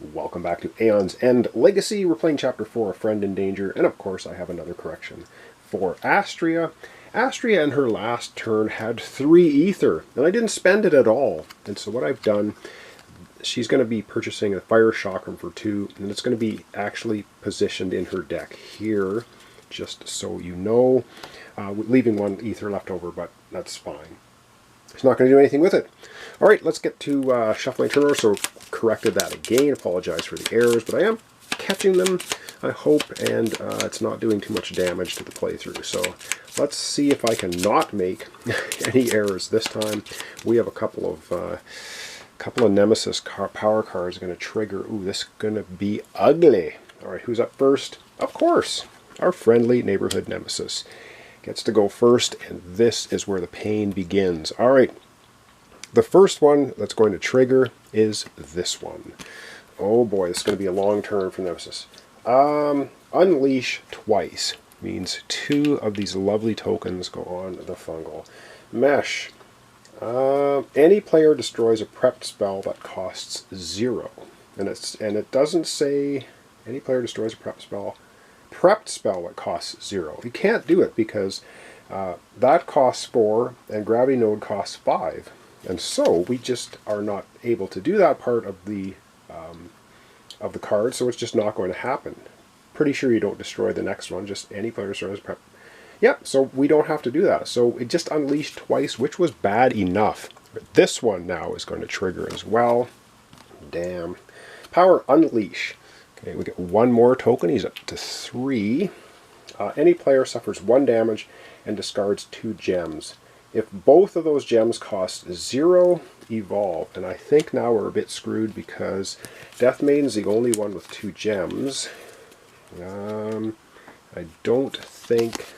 Welcome back to Aeons and Legacy. We're playing Chapter 4, A Friend in Danger, and of course I have another correction for Astria. Astria in her last turn had 3 ether, and I didn't spend it at all. And so what I've done, she's going to be purchasing a Fire Chakram for 2, and it's going to be actually positioned in her deck here, just so you know. Leaving 1 ether left over, but that's fine. It's not going to do anything with it. Alright, let's get to shuffling turn order. So corrected that again. Apologize for the errors, but I am catching them, I hope, and it's not doing too much damage to the playthrough. So let's see if I can not make any errors this time. We have a couple of Nemesis power cards going to trigger. Ooh, this is going to be ugly. Alright, who's up first? Of course, our friendly neighborhood Nemesis gets to go first, and this is where the pain begins. Alright, the first one that's going to trigger is this one. Oh boy, this is going to be a long turn for Nemesis. Unleash twice means 2 of these lovely tokens go on the fungal. Mesh. Any player destroys a prepped spell that costs 0. And it doesn't say any player destroys a prepped spell that costs 0. You can't do it because that costs 4 and Gravity Node costs 5. And so we just are not able to do that part of the card, so it's just not going to happen. Pretty sure you don't destroy the next one, just any player destroys prep. Yep, so we don't have to do that. So it just unleashed twice, which was bad enough. But this one now is going to trigger as well. Damn. Power Unleash. Okay, we get 1 more token. He's up to 3. Any player suffers 1 damage and discards 2 gems. If both of those gems cost 0, evolve. And I think now we're a bit screwed because Death Maiden's the only one with 2 gems. I don't think...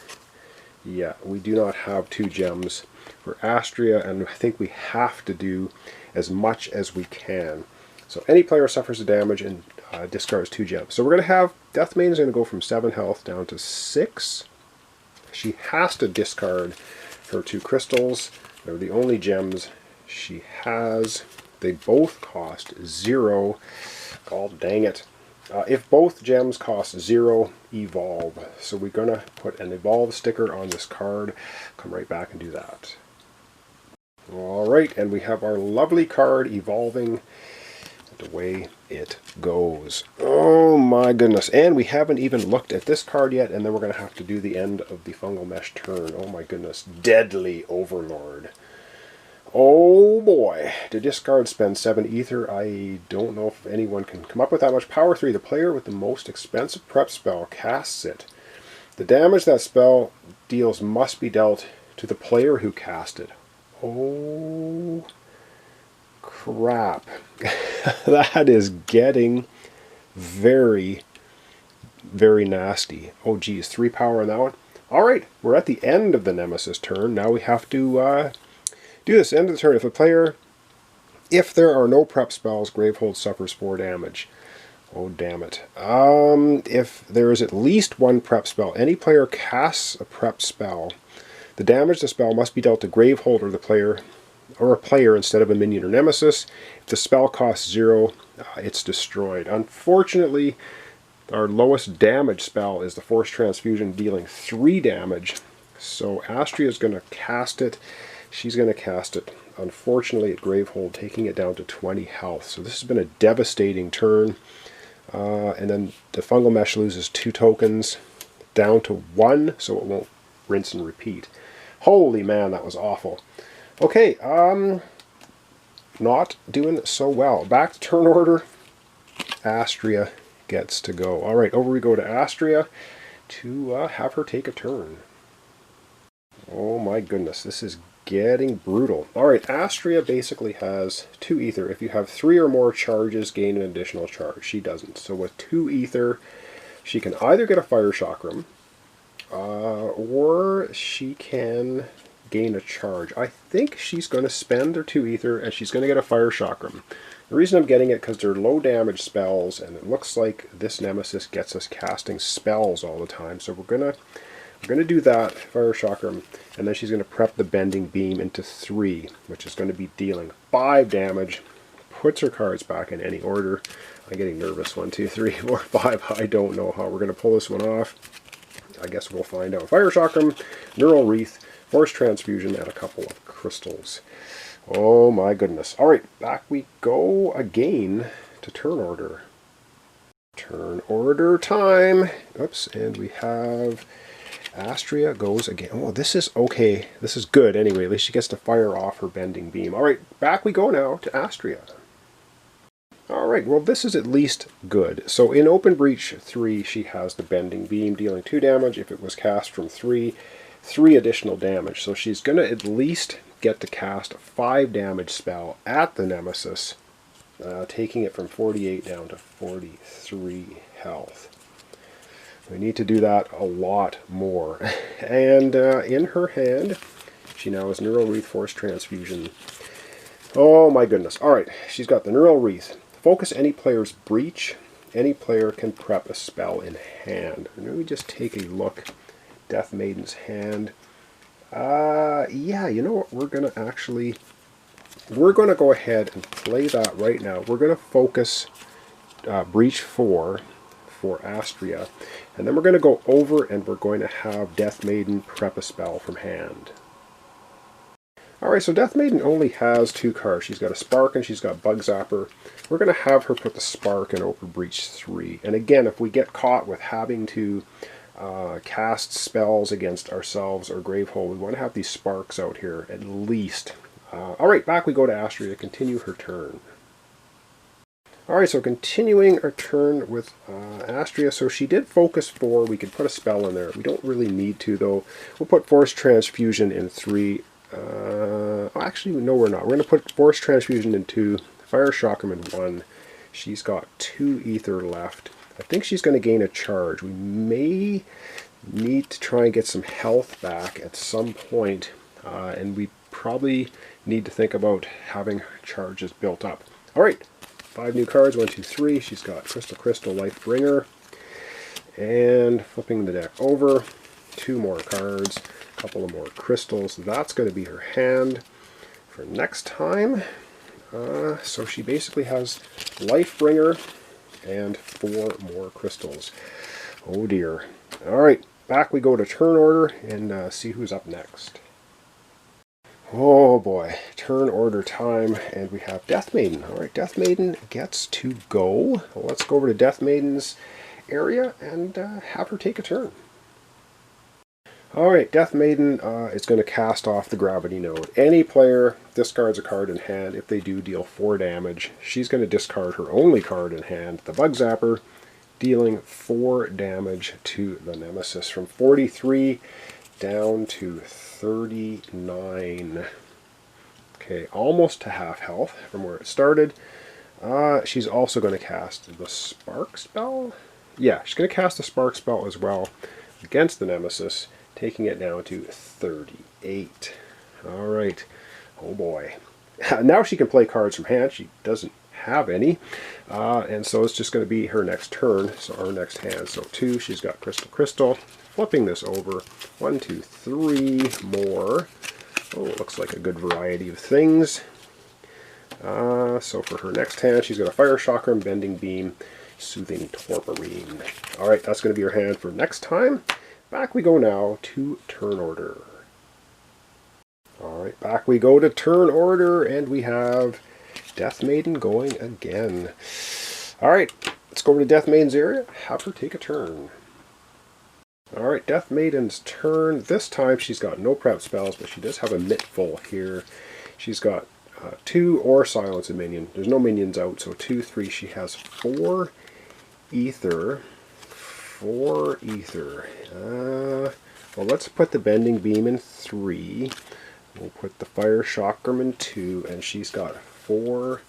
Yeah, we do not have 2 gems for Astria, and I think we have to do as much as we can. So any player suffers a damage and discards 2 gems. So we're going to have... Death Maiden's going to go from 7 health down to 6. She has to discard her 2 crystals. They're the only gems she has. They both cost 0. Oh, dang it. If both gems cost 0, evolve. So we're going to put an evolve sticker on this card. Come right back and do that. Alright, and we have our lovely card evolving. The way it goes. Oh my goodness. And we haven't even looked at this card yet, and then we're going to have to do the end of the fungal mesh turn. Oh my goodness. Deadly Overlord. Oh boy. To discard, spend 7 ether. I don't know if anyone can come up with that much. Power 3. The player with the most expensive prep spell casts it. The damage that spell deals must be dealt to the player who cast it. Oh crap. That is getting very, very nasty. Oh geez, 3 power on that one. Alright, we're at the end of the Nemesis turn. Now we have to do this. End of the turn. If there are no prep spells, Gravehold suffers 4 damage. Oh damn it. If there is at least 1 prep spell, any player casts a prep spell, the damage the spell must be dealt to Gravehold or the player, or a player instead of a minion or nemesis. If the spell costs 0, it's destroyed. Unfortunately, our lowest damage spell is the Force Transfusion, dealing 3 damage. So Astria is going to cast it. She's going to cast it, unfortunately, at Gravehold, taking it down to 20 health. So this has been a devastating turn. And then the fungal mesh loses 2 tokens, down to 1, so it won't rinse and repeat. Holy man, that was awful. Okay, not doing so well. Back to turn order. Astria gets to go. Alright, over we go to Astria to have her take a turn. Oh my goodness, this is getting brutal. Alright, Astria basically has 2 ether. If you have 3 or more charges, gain an additional charge. She doesn't. So with 2 ether, she can either get a Fire Chakram, or she can gain a charge. I think she's going to spend her 2 ether and she's going to get a Fire Chakram. The reason I'm getting it because they're low damage spells, and it looks like this Nemesis gets us casting spells all the time. So we're going to do that, Fire Chakram, and then she's going to prep the Bending Beam into 3, which is going to be dealing 5 damage. Puts her cards back in any order. I'm getting nervous. 1, 2, 3, 4, 5. I don't know how we're going to pull this one off. I guess we'll find out. Fire Chakram, Neural Wreath, Force Transfusion, and a couple of crystals. Oh my goodness. Alright, back we go again to turn order. Turn order time. Oops, and we have Astria goes again. Oh, this is okay. This is good anyway. At least she gets to fire off her bending beam. Alright, back we go now to Astria. Alright, well this is at least good. So in Open Breach 3, she has the bending beam, dealing 2 damage. If it was cast from 3, 3 additional damage. So she's going to at least get to cast a 5 damage spell at the Nemesis, taking it from 48 down to 43 health. We need to do that a lot more. And in her hand, she now has Neural Wreath, Force Transfusion. Oh my goodness. Alright, she's got the Neural Wreath. Focus any player's breach. Any player can prep a spell in hand. And let me just take a look. Death Maiden's hand. Yeah, you know what? We're going to go ahead and play that right now. We're going to focus Breach 4 for Astria. And then we're going to go over and we're going to have Death Maiden prep a spell from hand. Alright, so Death Maiden only has 2 cards. She's got a Spark and she's got Bug Zapper. We're going to have her put the Spark in Open Breach 3. And again, if we get caught with having to cast spells against ourselves or Gravehold, we want to have these Sparks out here at least. Alright, back we go to Astria to continue her turn. Alright, so continuing our turn with Astria. So she did focus 4. We could put a spell in there. We don't really need to, though. We'll put Force Transfusion in 3. Actually, no, we're not. We're going to put Force Transfusion in 2, Fire Chakram in 1. She's got 2 Ether left. I think she's going to gain a charge. We may need to try and get some health back at some point, and we probably need to think about having charges built up. Alright, 5 new cards, 1, 2, 3. She's got Crystal, Life Bringer, and flipping the deck over, 2 more cards. Couple of more crystals. That's going to be her hand for next time. So she basically has Lifebringer and 4 more crystals. Oh dear. Alright, back we go to turn order and see who's up next. Oh boy, turn order time, and we have Death Maiden. Alright, Death Maiden gets to go. Well, let's go over to Death Maiden's area and have her take a turn. Alright, Death Maiden is going to cast off the Gravity Node. Any player discards a card in hand. If they do, deal 4 damage. She's going to discard her only card in hand, the Bug Zapper, dealing 4 damage to the Nemesis from 43 down to 39. Okay, almost to half health from where it started. She's also going to cast the Spark spell. Yeah, she's going to cast the Spark spell as well against the Nemesis, taking it down to 38. Alright. Oh boy. Now she can play cards from hand. She doesn't have any. And so it's just going to be her next turn. So our next hand. So 2, she's got Crystal. Flipping this over. 1, 2, 3 more. Oh, it looks like a good variety of things. So for her next hand, she's got a Fire Chakram, Bending Beam, Soothing Torporine. Alright, that's going to be her hand for next time. Back we go now to turn order. Alright, back we go to turn order, and we have Death Maiden going again. Alright, let's go over to Death Maiden's area, have her take a turn. Alright, Death Maiden's turn. This time she's got no prep spells, but she does have a Mittful here. She's got 2 or Silence a Minion. There's no minions out, so 2, 3. She has 4 Ether. 4 Ether. Well, let's put the Bending Beam in 3. We'll put the Fire Chakram in 2, and she's got 4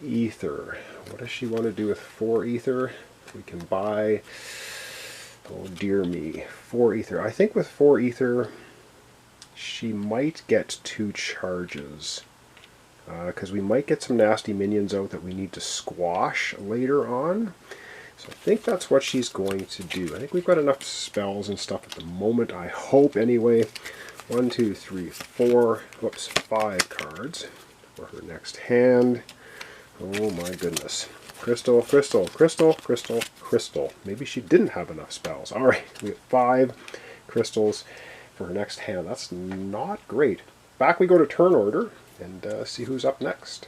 Ether. What does she want to do with 4 Ether? We can buy, oh dear me, 4 Ether. I think with 4 Ether, she might get 2 charges. Because we might get some nasty minions out that we need to squash later on. So I think that's what she's going to do. I think we've got enough spells and stuff at the moment, I hope anyway. 1, 2, 3, 4, whoops, 5 cards for her next hand. Oh my goodness. Crystal, crystal, crystal, crystal, crystal. Maybe she didn't have enough spells. Alright, we have 5 crystals for her next hand. That's not great. Back we go to turn order and see who's up next.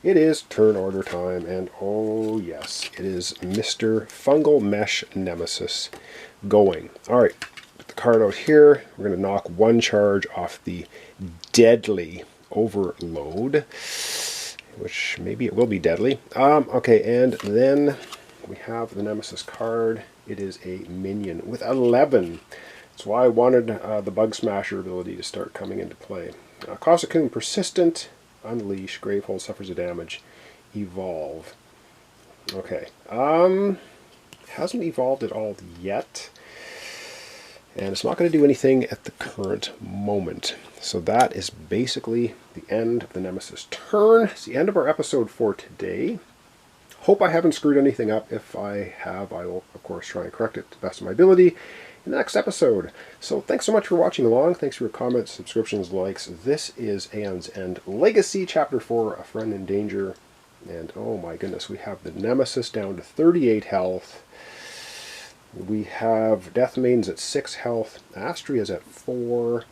It is turn order time, and oh yes, it is Mr. Fungal Mesh Nemesis going. Alright, put the card out here. We're going to knock 1 charge off the deadly Overlord, which maybe it will be deadly. Okay, and then we have the Nemesis card. It is a minion with 11. That's why I wanted the Bug Smasher ability to start coming into play. Kosakum Persistent, Unleash, Gravehold suffers a damage, Evolve. Okay, hasn't evolved at all yet, and it's not going to do anything at the current moment. So that is basically the end of the Nemesis turn. It's the end of our episode for today. Hope I haven't screwed anything up. If I have, I will, of course, try and correct it to the best of my ability in the next episode. So thanks so much for watching along. Thanks for your comments, subscriptions, likes. This is Aeons and Legacy, Chapter 4, A Friend in Danger. And oh my goodness, we have the Nemesis down to 38 health. We have Death Maidens at 6 health. Astria's at 4.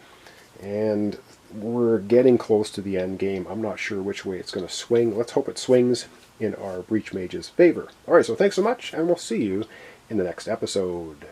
And we're getting close to the end game. I'm not sure which way it's going to swing. Let's hope it swings in our Breach Mage's favor. Alright, so thanks so much, and we'll see you in the next episode.